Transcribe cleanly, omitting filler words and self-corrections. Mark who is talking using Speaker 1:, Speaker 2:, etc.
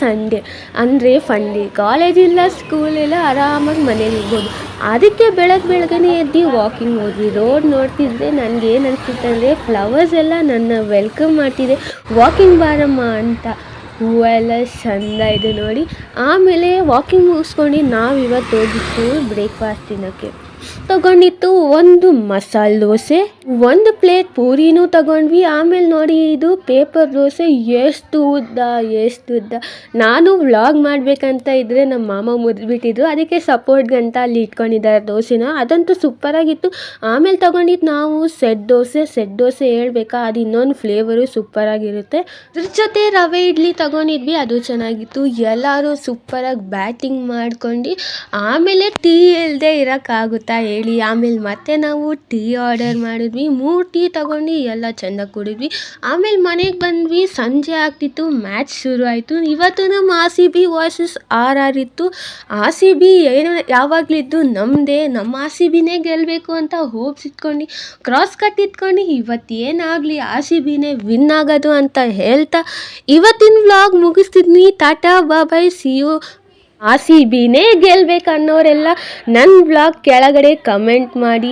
Speaker 1: Sunday ಅಂದರೆ ಫಂಡೇ. ಕಾಲೇಜಿಲ್ಲ, ಸ್ಕೂಲಿಲ್ಲ, ಆರಾಮಾಗಿ ಮನೇಲಿ ಇರ್ಬೋದು. ಅದಕ್ಕೆ ಬೆಳಗ್ಗೆನೇ ಎದ್ದು ವಾಕಿಂಗ್ ಹೋದ್ವಿ. ರೋಡ್ ನೋಡ್ತಿದ್ರೆ ನನಗೇನು ಅನಿಸುತ್ತೆ ಅಂದರೆ ಫ್ಲವರ್ಸ್ ಎಲ್ಲ ನನ್ನ ವೆಲ್ಕಮ್ ಮಾಡ್ತಿದೆ, ವಾಕಿಂಗ್ ಬಾರಮ್ಮ ಅಂತ. ಹೂವೆಲ್ಲ ಚೆಂದ ಇದೆ ನೋಡಿ. ಆಮೇಲೆ ವಾಕಿಂಗ್ ಮುಗಿಸ್ಕೊಂಡು ನಾವು ಇವತ್ತು ಹೋಗಿತ್ತು ಬ್ರೇಕ್ಫಾಸ್ಟ್ ತಿನ್ನೋಕ್ಕೆ. ತಗೊಂಡಿತ್ತು ಒಂದು ಮಸಾಲೆ ದೋಸೆ, ಒಂದು ಪ್ಲೇಟ್ ಪೂರಿನೂ ತಗೊಂಡ್ವಿ. ಆಮೇಲೆ ನೋಡಿ ಇದು ಪೇಪರ್ ದೋಸೆ ಎಷ್ಟು ಉದ್ದ. ನಾನು ವ್ಲಾಗ್ ಮಾಡಬೇಕಂತ ಇದ್ದರೆ ನಮ್ಮ ಮಾಮ ಮುರಿದ್ಬಿಟ್ಟಿದ್ರು, ಅದಕ್ಕೆ ಸಪೋರ್ಟ್ಗಂತ ಅಲ್ಲಿ ಇಟ್ಕೊಂಡಿದ್ದಾರೆ ದೋಸೆನ. ಅದಂತೂ ಸೂಪರಾಗಿತ್ತು. ಆಮೇಲೆ ತಗೊಂಡಿದ್ದು ನಾವು ಸೆಟ್ ದೋಸೆ ಹೇಳ್ಬೇಕಾ, ಅದು ಇನ್ನೊಂದು ಫ್ಲೇವರು ಸೂಪರಾಗಿರುತ್ತೆ. ಅದ್ರ ಜೊತೆ ರವೆ ಇಡ್ಲಿ ತಗೊಂಡಿದ್ವಿ, ಅದು ಚೆನ್ನಾಗಿತ್ತು. ಎಲ್ಲರೂ ಸೂಪರಾಗಿ ಬ್ಯಾಟಿಂಗ್ ಮಾಡ್ಕೊಂಡು ಆಮೇಲೆ ಟೀ ಇಲ್ಲದೆ ಇರೋಕ್ಕಾಗುತ್ತಾ ಹೇಳಿ. ಆಮೇಲೆ ಮತ್ತೆ ನಾವು ಟೀ ಆರ್ಡರ್ ಮಾಡಿದ್ವಿ, 3 ಟೀ ತಗೊಂಡು ಎಲ್ಲ ಚೆಂದ ಕುಡಿದ್ವಿ. ಆಮೇಲೆ ಮನೆಗೆ ಬಂದ್ವಿ, ಸಂಜೆ ಆಗ್ತಿತ್ತು, ಮ್ಯಾಚ್ ಶುರು ಆಯಿತು. ಇವತ್ತು ನಮ್ಮ RCB ವರ್ಸಸ್ RR ಇತ್ತು. RCB ಯಾವಾಗಲಿದ್ದು ನಮ್ಮದೇ, ನಮ್ಮ RCBನೇ ಗೆಲ್ಲಬೇಕು ಅಂತ ಹೋಪ್ಸ್ ಇಟ್ಕೊಂಡು ಕ್ರಾಸ್ ಕಟ್ ಇಟ್ಕೊಂಡು ಇವತ್ತು ಏನಾಗಲಿ RCBನೇ ವಿನ್ ಆಗೋದು ಅಂತ ಹೇಳ್ತಾ ಇವತ್ತಿನ ವ್ಲಾಗ್ ಮುಗಿಸ್ತಿದ್ನಿ. Tata bye, see you. RCBನೇ ಗೆಲ್ಬೇಕು ಅನ್ನೋರೆಲ್ಲ ನನ್ನ ವ್ಲಾಗ್ ಕೆಳಗಡೆ ಕಮೆಂಟ್ ಮಾಡಿ.